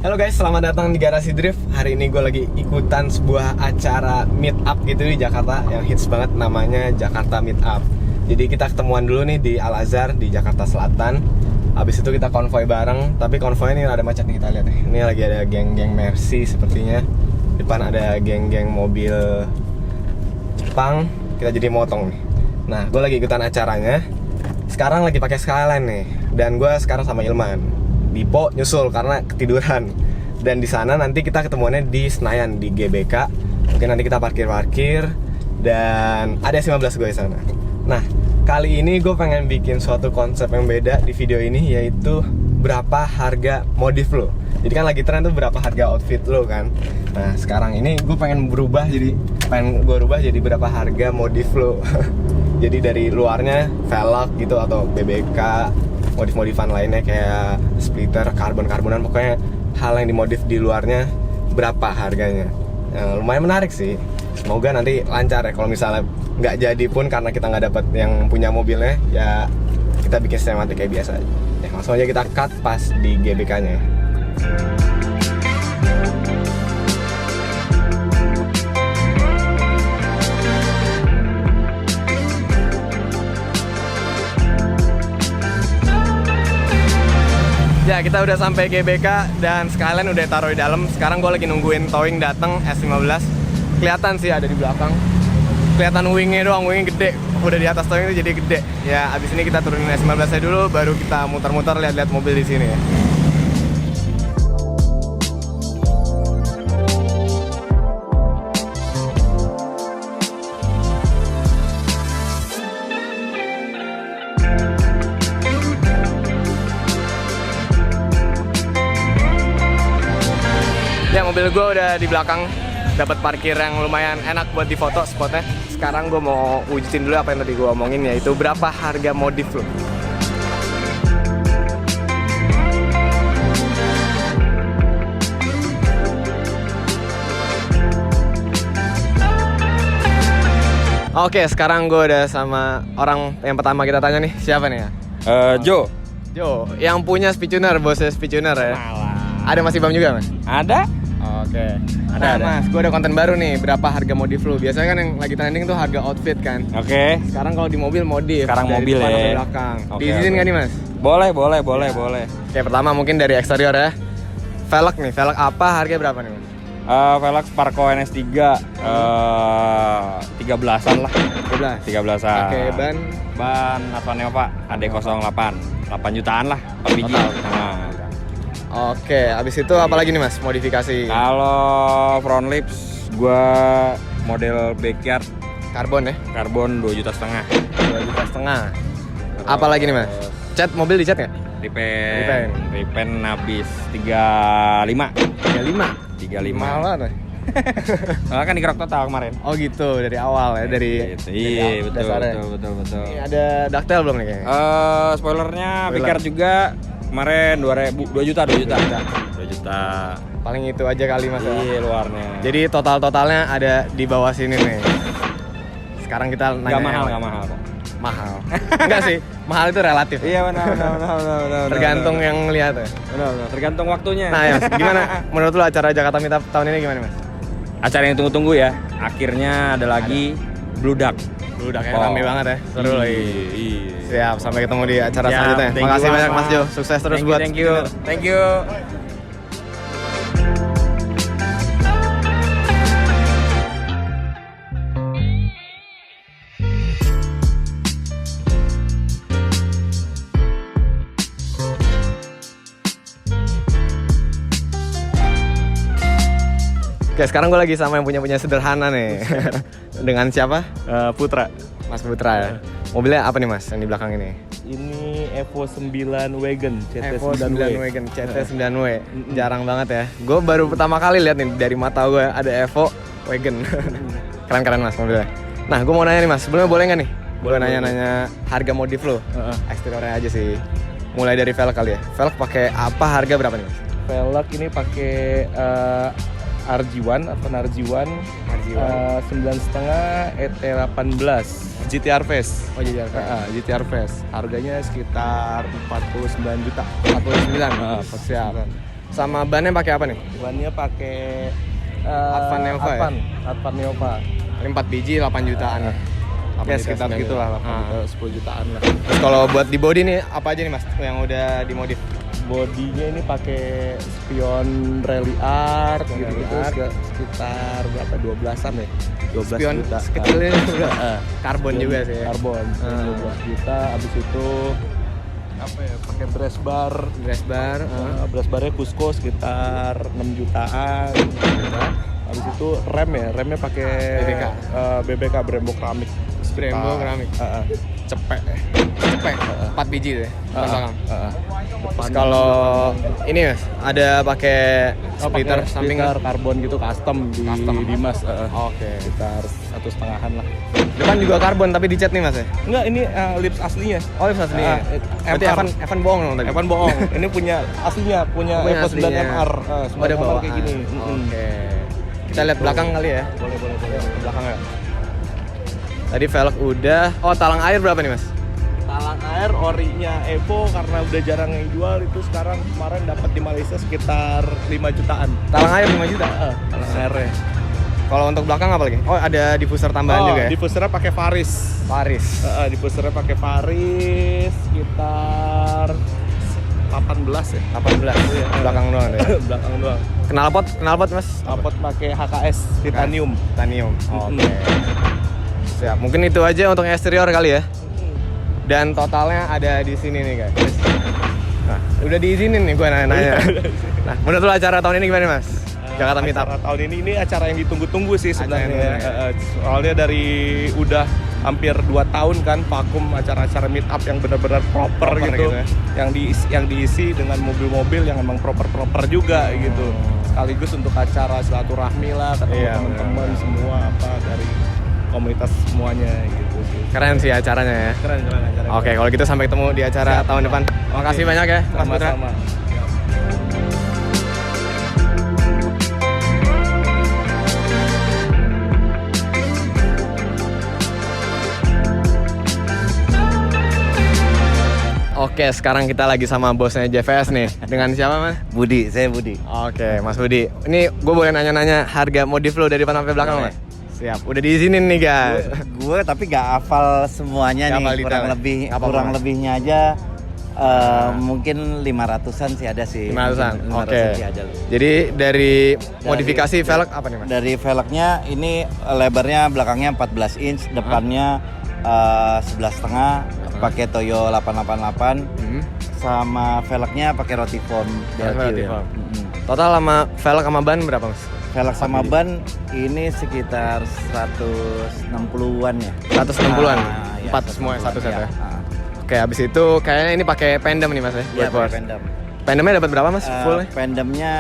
Halo guys, selamat datang di Garasi Drift. Hari ini gue lagi ikutan sebuah acara meet up gitu di Jakarta yang hits banget, namanya Jakarta Meet Up. Jadi kita ketemuan dulu nih di Al-Azhar di Jakarta Selatan. Habis itu kita konvoy bareng, tapi konvoy ini ada macet nih, kita lihat nih. Ini lagi ada geng-geng Mercy sepertinya. Depan ada geng-geng mobil Jepang. Kita jadi motong nih. Nah, gue lagi ikutan acaranya. Sekarang lagi pakai Skyline nih, dan gue sekarang sama Ilman. Dipo nyusul karena ketiduran. Dan di sana nanti kita ketemuannya di Senayan di GBK. Mungkin nanti kita parkir dan ada S15 gue di sana. Nah, kali ini gue pengen bikin suatu konsep yang beda di video ini, yaitu berapa harga modif lo. Jadi kan lagi tren tuh berapa harga outfit lo kan. Nah, sekarang ini gue pengen berubah jadi berapa harga modif lo. Jadi dari luarnya velg gitu atau BBK, modif-modifan lainnya kayak splitter, karbon-karbonan, pokoknya hal yang dimodif di luarnya berapa harganya. Lumayan menarik sih. Semoga nanti lancar ya. Kalau misalnya nggak jadi pun karena kita nggak dapat yang punya mobilnya, ya kita bikin sinematik kayak biasa aja. Ya, langsung aja kita cut pas di GBK-nya. Ya, kita udah sampai GBK dan Skyline udah taruh di dalam. Sekarang gue lagi nungguin towing datang S15. Kelihatan sih ada di belakang. Kelihatan wingnya doang, wingnya gede. Udah di atas towing itu jadi gede. Ya, abis ini kita turunin S15-nya dulu, baru kita muter-muter lihat-lihat mobil di sini ya. Ya, mobil gue udah di belakang, dapat parkir yang lumayan enak buat difoto spotnya. Sekarang gue mau wujudin dulu apa yang tadi gue omongin, yaitu berapa harga modif lo. Oke, sekarang gue udah sama orang yang pertama kita tanya nih, siapa nih ya? Jo, yang punya Speedtuner, bosnya Speedtuner ya. Ada Mas Ibam juga, Mas? ada? Oke, ada. Mas, gue ada konten baru nih, berapa harga modif lu? Biasanya kan yang lagi trending tuh harga outfit kan. Oke. Sekarang kalau di mobil modif. Sekarang dari mobil depan ya. sampai belakang. Oke, Diizinin nggak nih, Mas? Boleh. Oke, pertama mungkin dari eksterior ya. Velg nih, velg apa? Harganya berapa nih, Mas? Velg Sparco NS3 13-an lah. 13-an. Pakai ban apa nih, Pak? AD08. 8 jutaan lah per biji. Nah. Oke, abis itu apa lagi nih, Mas? Modifikasi Kalau front lips gua model backyard karbon ya? karbon 2,5 juta. 2,5 juta. Apa lagi nih, Mas? Cat mobil dicat nggak? Repaint habis 35. 35. Mahal banget. Soalnya kan dikerok total kemarin. Oh gitu, dari awal ya, dari Iya, betul. Ini ada ductile belum nih kayaknya? Spoilernya backyard juga kemarin 2 juta. Paling itu aja kali, Mas. Iya, luarnya. Jadi totalnya ada di bawah sini nih. Sekarang kita nanya. Gak mahal kok. Mahal. Enggak sih, mahal itu relatif. Iya, benar. Tergantung yang ngeliat ya. Benar. Tergantung waktunya. Nah, ya, gimana menurut lu acara Jakarta Meet Up tahun ini gimana, Mas? Acara yang tunggu-tunggu ya. Akhirnya ada lagi Blue Duck. Udah kayak rame banget ya. Seru lagi. Iya. Siap, sampai ketemu di acara Siap, selanjutnya. thank you, Makasih banyak, Mas. Mas Jo. Sukses terus buat Thank you. Oke, sekarang gue lagi sama yang punya sederhana nih. Dengan siapa? Putra. Mas Putra ya. Mobilnya apa nih, Mas, yang di belakang ini? Ini Evo 9 Wagon, Evo 9 CT9W. Wagon, CT9W. Jarang banget ya. Gue baru pertama kali lihat nih dari mata gue ada Evo Wagon. Keren-keren, Mas, mobilnya. Nah, gue mau nanya nih, Mas. Sebelumnya boleh nggak nih? Boleh nanya-nanya harga modif lo. Eksteriornya aja sih. Mulai dari velg kali ya. Velg pakai apa? Harga berapa nih, Mas? Velg ini pakai RG1 atau RG1 9,5 ET18 GTR Face. Oh, GTR Face. GTR Face. Harganya sekitar 49 juta. 49. Siap. Sama bannya pakai apa nih? Bannya pakai Advan Neova ya? Advan Neova. 4 biji 8 jutaan. 8 Ya juta, sekitar 9 gitulah, juta. 10 jutaan lah. Terus kalau buat di body nih apa aja nih Mas yang udah dimodif? Bodinya ini pakai spion rally art Spion gitu, rally art. sekitar berapa 12-an ya? 12 Spion juta. sekecilnya juga. Karbon Spion juga sih ya. Karbon. 12 juta. Abis itu apa ya? Pakai brass bar. Dress bar. Brass barnya Cusco sekitar 6 jutaan. Habis itu remnya pakai BBK Brembo keramik. Brembo keramik. Cepek. Cepet. 4 biji tuh ya. Belakang. Terus Depan kalau ini Mas, ada pakai splitter pakai samping. splitter karbon gitu custom di Dimas. Oke. Sekitar 1,5-an lah. Depan juga karbon tapi dicat nih Mas ya. Enggak, ini lips aslinya. Oh, ini aslinya. Berarti MR. Evan bohong dong tadi. Evan bohong. Ini punya aslinya, punya Punya Evo 9 aslinya. MR. Ada bawaan. kayak gini. Oke. Kita lihat belakang kali ya. Boleh. Belakang ya. Tadi velg udah. Oh, talang air berapa nih Mas? Talang air orinya Evo karena udah jarang yang jual itu sekarang kemarin dapat di Malaysia sekitar 5 jutaan. Talang air 5 juta. Talang airnya. Kalau untuk belakang apa lagi? Oh, ada diffuser tambahan juga ya. Diffusernya pakai Faris. Paris. Diffusernya pakai Faris sekitar 18 ya. 18. Belakang doang deh. Belakang doang. Knalpot Mas. Knalpot pakai HKS titanium. Titanium. Oke. Siap. Mungkin itu aja untuk eksterior kali ya. Dan totalnya ada di sini nih guys. Nah, udah diizinin nih gue nanya-nanya. Nah, menurut lo acara tahun ini gimana Mas? Jakarta Meetup. Acara tahun ini acara yang ditunggu-tunggu sih Acara yang sebenarnya. Soalnya dari udah hampir 2 tahun kan vakum acara-acara meetup yang benar-benar proper gitu, ya. yang diisi dengan mobil-mobil yang emang proper juga gitu. Sekaligus untuk acara silaturahmi lah, ketemu Iya, teman-teman benar. semua apa dari komunitas semuanya gitu sih. Keren sih acaranya ya. Keren acaranya. Oke, kalau gitu sampai ketemu di acara tahun depan. Makasih banyak ya Mas Putra. Sama-sama. Oke, sekarang kita lagi sama bosnya JVS nih. Dengan siapa Mas? Budi, saya Budi. Oke, Mas Budi. Ini gue boleh nanya-nanya harga modif lo dari depan sampai belakang Boleh. Mas? Siap. Udah diizinin nih guys. Gue tapi gak hafal semuanya Nggak nih, hafal detail. Nggak apa-apa, kurang Mas. lebihnya aja mungkin 500-an sih ada sih. 500-an. Mungkin Oke. 500-an sih ada. Jadi dari modifikasi velg apa nih Mas? Dari velgnya ini lebarnya belakangnya 14 inch, depannya 11,5, pakai Toyo 888, sama velgnya pakai Rotiform DLQ ya. Rotiform. Total sama velg sama ban berapa Mas? Velg sama ban ini sekitar 160-an ya. 160-an? Ya, 4 semua satu set ya? Ah. Oke, habis itu kayaknya ini pakai pendem nih Mas ya? Iya, Buat Porsche. pakai pendem. Pendemnya dapat berapa Mas? Full ya? Pendemnya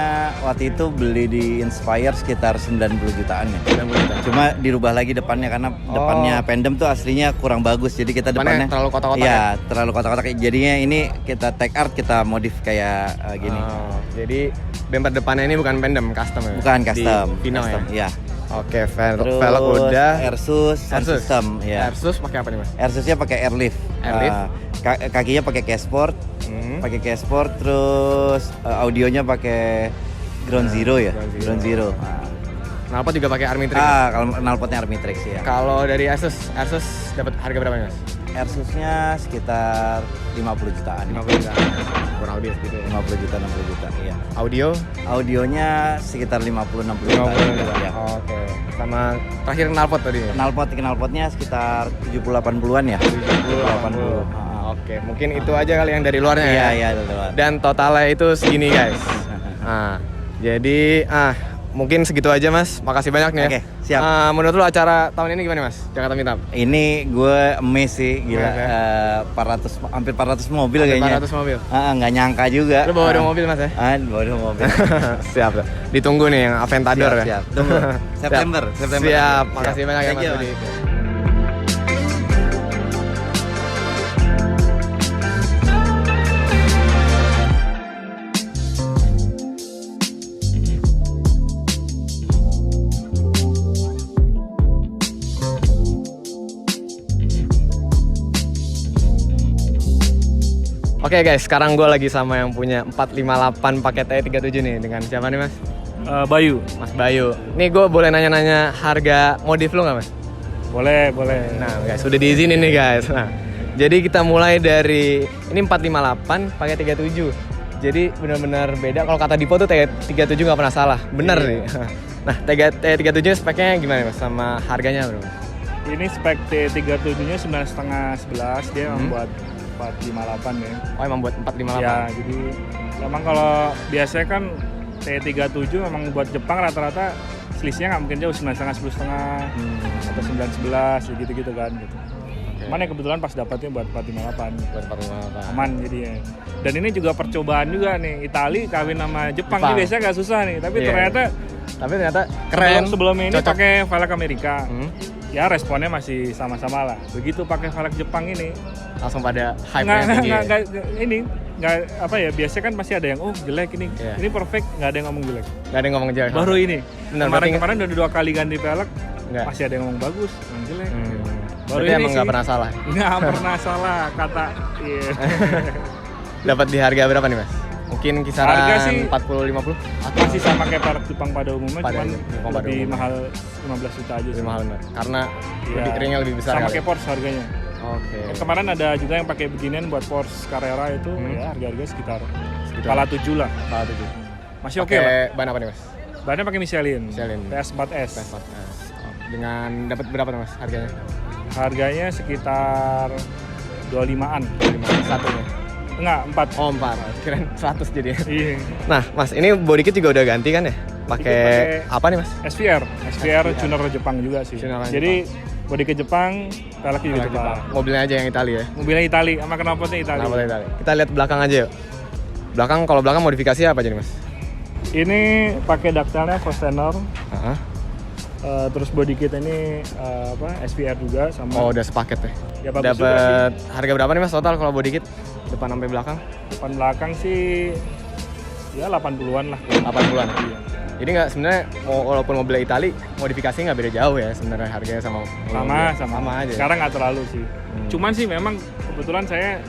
waktu itu beli di Inspire sekitar 90 jutaan ya. 90 juta. Cuma dirubah lagi depannya karena depannya pendem tuh aslinya kurang bagus. Jadi kita Depannya depannya terlalu kotak-kotak Iya, terlalu kotak-kotak. Jadinya ini kita take art, kita modif kayak gini. Oh, jadi bumper depannya ini bukan pendem, custom ya? Bukan custom. Di Pino custom, ya? Iya. Oke, Terus velg udah. Airsus sound Airsus? system ya. Airsus pakai apa nih Mas? Airsusnya pakai airlift. Airlift? Kakinya pakai cashboard. Pakai cashboard, terus audionya pakai Ground Zero ya. Ground Zero. Ground Zero. Knalpot juga pakai Armitrix. Kalau knalpotnya Armitrix ya. Kalau dari Asus dapat harga berapa nih Mas? Airsusnya sekitar 50 jutaan. 50 juta. Kurang lebih segitu ya. 50 juta, 60 juta, iya. Audio Audionya sekitar 50-60 juta. 50 juta. Ya. Oke. Sama terakhir knalpot tadi ya? Knalpotnya sekitar 70-80-an ya. 70-80. Oke, mungkin itu aja kali yang dari luarnya Iya, ya. iya, dari luar. Dan totalnya itu segini guys. Nah, jadi mungkin segitu aja Mas. Makasih banyak nih ya. Oke, siap. Menurut lu acara tahun ini gimana Mas? Jakarta Meetup? Ini gue amazed sih, gila. Amazed ya? 400, hampir 400 mobil Hampir kayaknya. 400 mobil. Nggak nyangka juga. Lu bawa dua mobil Mas ya? Bawa dua mobil. Siap. Ditunggu nih yang Aventador ya. Siap. Tunggu. September. Siap. Makasih banyak ya Thank Mas you, Budi. Oke guys, sekarang gue lagi sama yang punya 458 pakai T37 nih. Dengan siapa nih mas? Bayu. Mas Bayu. Nih gue boleh nanya-nanya harga modif lu nggak mas? Boleh. Nah guys, sudah diizinin nih guys. Nah, jadi kita mulai dari ini 458 pakai 37. Jadi benar-benar beda. Kalau kata Dipo tuh T37 nggak pernah salah. Bener nih. Nah, T37 speknya gimana mas? Sama harganya berapa? Ini spek T37-nya 9,5 11, dia membuat 458 ya. Oh emang buat 458? Ya, jadi memang kalau biasanya kan T37 memang buat Jepang rata-rata selisihnya nggak mungkin jauh, 9,5 10,5 atau 9,11 gitu-gitu kan gitu. Cuman ya kebetulan pas dapatnya buat 458. Buat 458. Aman jadi ya. Dan ini juga percobaan juga nih, Itali kawin sama Jepang. Ini biasanya nggak susah nih, tapi ternyata keren. Sebelum ini cocok. pakai velg Amerika. Ya responnya masih sama-sama lah. Begitu pakai velg Jepang ini Langsung pada hype-nya tinggi. nggak apa ya, biasanya kan masih ada yang jelek ini. Ini perfect, nggak ada yang ngomong jelek. Nggak ada yang ngomong jelek. Baru ini. Benar, Kemarin udah 2 kali ganti velg, masih ada yang ngomong bagus, ngomong jelek. Baru berarti ini emang sih nggak pernah salah. nggak pernah salah kata. Iya. Dapat di harga berapa nih mas? Mungkin kisaran Harga sih 40-50? Masih sama kayak velg Jepang pada umumnya, cuman Jepang pada lebih umumnya. mahal 15 juta aja sih. Lebih mahal mbak? Karena Iya. ringnya lebih besar sama kali. kayak Porsche harganya. Oke. Kemarin ada juga yang pakai beginian buat Porsche Carrera itu ya harga-harga sekitar kepala 7 lah. Kepala 7. Masih oke lah. Pakai ban apa nih mas? Bahannya pakai Michelin. Michelin. PS4S. Dengan dapat berapa tuh mas harganya? Harganya sekitar 25-an. Satunya? Enggak, 4. Oh 4, keren 100 jadi ya. Iya. Nah mas, ini body kit juga udah ganti kan ya? Pakai apa nih mas? SVR tuner Jepang juga sih. Tuner Jadi body ke Jepang, velg juga Jepang. Mobilnya aja yang Italia ya? Mobilnya Itali, sama knalpotnya Itali. Knalpotnya Itali. Kita lihat belakang aja yuk. Kalau belakang modifikasi apa aja nih mas? Ini pakai daktelnya Costener. Terus body kit ini SVR juga sama. Oh udah sepaket ya? Ya bagus juga sih. Dapat harga berapa nih mas total kalau body kit? Depan sampai belakang? Depan belakang sih ya 80-an lah. 80-an? Iya. Jadi nggak sebenarnya walaupun mobil Itali modifikasi nggak beda jauh ya sebenarnya harganya sama aja. Sekarang nggak terlalu sih. Cuman sih memang kebetulan saya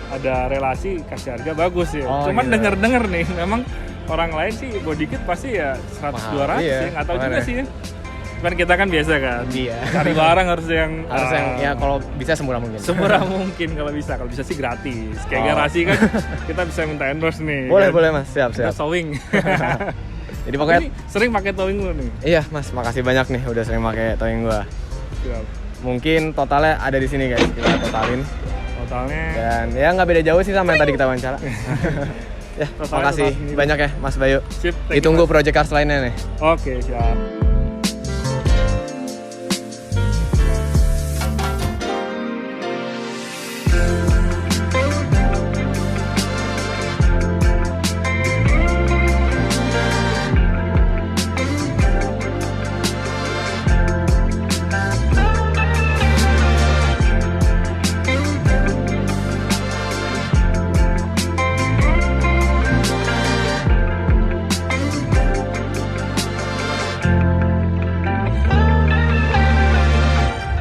ada relasi kasih harga bagus ya. Cuman gitu. denger nih memang orang lain sih body kit pasti ya 100-200 iya. ya, nggak tahu juga sih ya. Cuman kita kan biasa kan. Iya. Cari barang harus yang ya kalau bisa semurah mungkin. Semurah mungkin kalau bisa sih gratis. Kayak garasi kan kita bisa minta endorse nih. Boleh mas, siap. Kita towing. Jadi pokoknya sering pakai towing lu nih. Iya mas, makasih banyak nih udah sering pakai towing gua. Siap. Mungkin totalnya ada di sini guys, kita totalin. Totalnya. Dan ya nggak beda jauh sih sama yang tadi kita wawancara. Ya, makasih banyak ya Mas Bayu. Sip, ditunggu project cars lainnya nih. Oke, siap.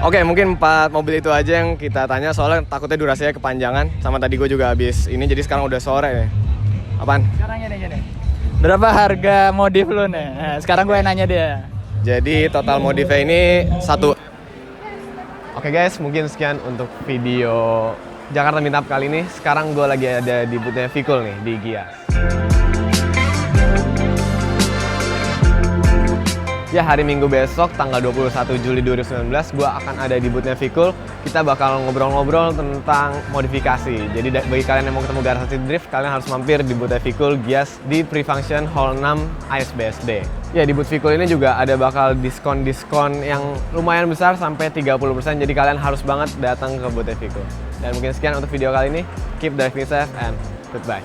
Oke, mungkin 4 mobil itu aja yang kita tanya soalnya takutnya durasinya kepanjangan. Sama tadi gue juga habis ini, jadi sekarang udah sore nih. Apaan? Sekarang gini. Berapa harga modif lu nih? Nah, sekarang gue nanya dia. Jadi total modifnya ini 1. Oke guys, mungkin sekian untuk video Jakarta Meetup kali ini. Sekarang gue lagi ada di boothnya Vikul nih, di Gias. Ya, hari Minggu besok tanggal 21 Juli 2019 gue akan ada di boothnya Vikul. Kita bakal ngobrol-ngobrol tentang modifikasi. Jadi bagi kalian yang mau ketemu Garasi Drift, kalian harus mampir di boothnya Vikul Gias di Pre-Function Hall 6 ASBSD. Ya, di booth Vikul ini juga ada bakal diskon-diskon yang lumayan besar sampai 30%. Jadi kalian harus banget datang ke boothnya Vikul. Dan mungkin sekian untuk video kali ini. Keep driving safe and goodbye.